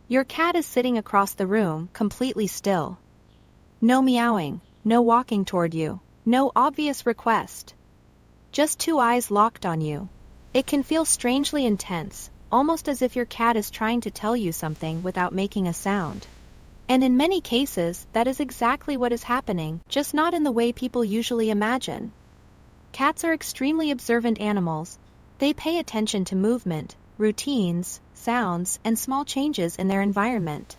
Your cat is sitting across the room, completely still. No meowing, no walking toward you, no obvious request. Just two eyes locked on you. It can feel strangely intense, almost as if your cat is trying to tell you something without making a sound. And in many cases, that is exactly what is happening, just not in the way people usually imagine. Cats are extremely observant animals. They pay attention to movement, routines, sounds, and small changes in their environment.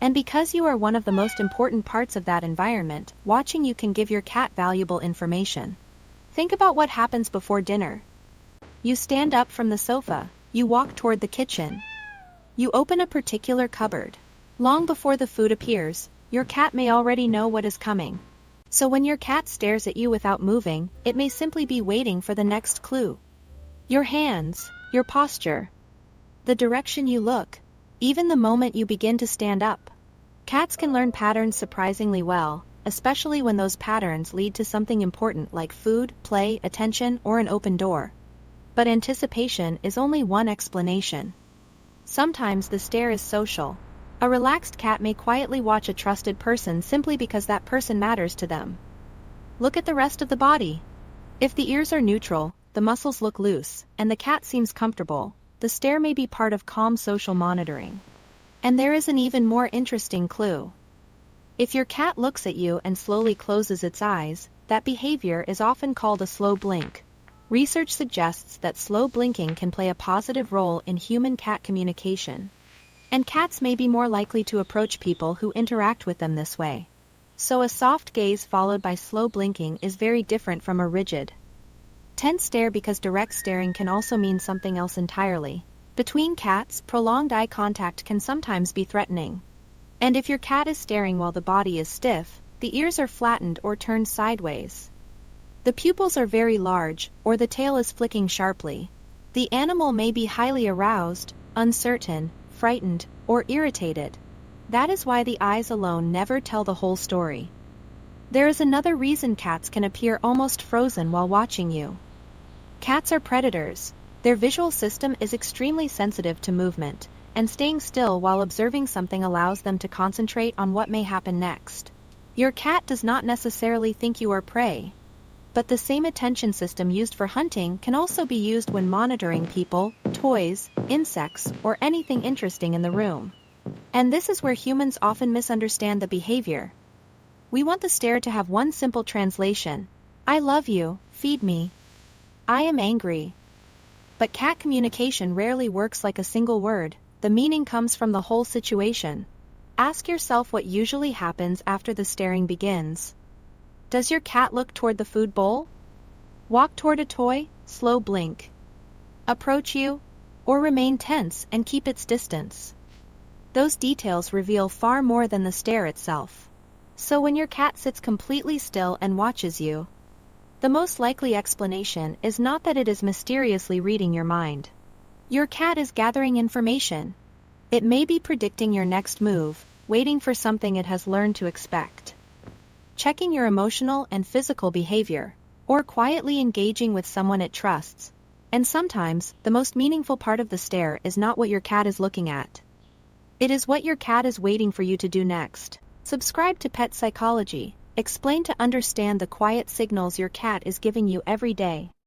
And because you are one of the most important parts of that environment, watching you can give your cat valuable information. Think about what happens before dinner. You stand up from the sofa, you walk toward the kitchen. You open a particular cupboard. Long before the food appears, your cat may already know what is coming. So when your cat stares at you without moving, it may simply be waiting for the next clue. Your hands, your posture, the direction you look, even the moment you begin to stand up. Cats can learn patterns surprisingly well, especially when those patterns lead to something important like food, play, attention, or an open door. But anticipation is only one explanation. Sometimes the stare is social. A relaxed cat may quietly watch a trusted person simply because that person matters to them. Look at the rest of the body. If the ears are neutral, the muscles look loose, and the cat seems comfortable, the stare may be part of calm social monitoring. And there is an even more interesting clue. If your cat looks at you and slowly closes its eyes, that behavior is often called a slow blink. Research suggests that slow blinking can play a positive role in human-cat communication. And cats may be more likely to approach people who interact with them this way. So a soft gaze followed by slow blinking is very different from a rigid, tense stare, because direct staring can also mean something else entirely. Between cats, prolonged eye contact can sometimes be threatening. And if your cat is staring while the body is stiff, the ears are flattened or turned sideways, the pupils are very large, or the tail is flicking sharply, the animal may be highly aroused, uncertain, frightened, or irritated. That is why the eyes alone never tell the whole story. There is another reason cats can appear almost frozen while watching you. Cats are predators. Their visual system is extremely sensitive to movement, and staying still while observing something allows them to concentrate on what may happen next. Your cat does not necessarily think you are prey. But the same attention system used for hunting can also be used when monitoring people, toys, insects, or anything interesting in the room. And this is where humans often misunderstand the behavior. We want the stare to have one simple translation: I love you, feed me. I am angry. But cat communication rarely works like a single word. The meaning comes from the whole situation. Ask yourself what usually happens after the staring begins. Does your cat look toward the food bowl? Walk toward a toy? Slow blink. Approach you? Or remain tense and keep its distance? Those details reveal far more than the stare itself. So when your cat sits completely still and watches you, the most likely explanation is not that it is mysteriously reading your mind. Your cat is gathering information. It may be predicting your next move, waiting for something it has learned to expect, checking your emotional and physical behavior, or quietly engaging with someone it trusts. And sometimes, the most meaningful part of the stare is not what your cat is looking at. It is what your cat is waiting for you to do next. Subscribe to Pet Psychology. Explain to understand the quiet signals your cat is giving you every day.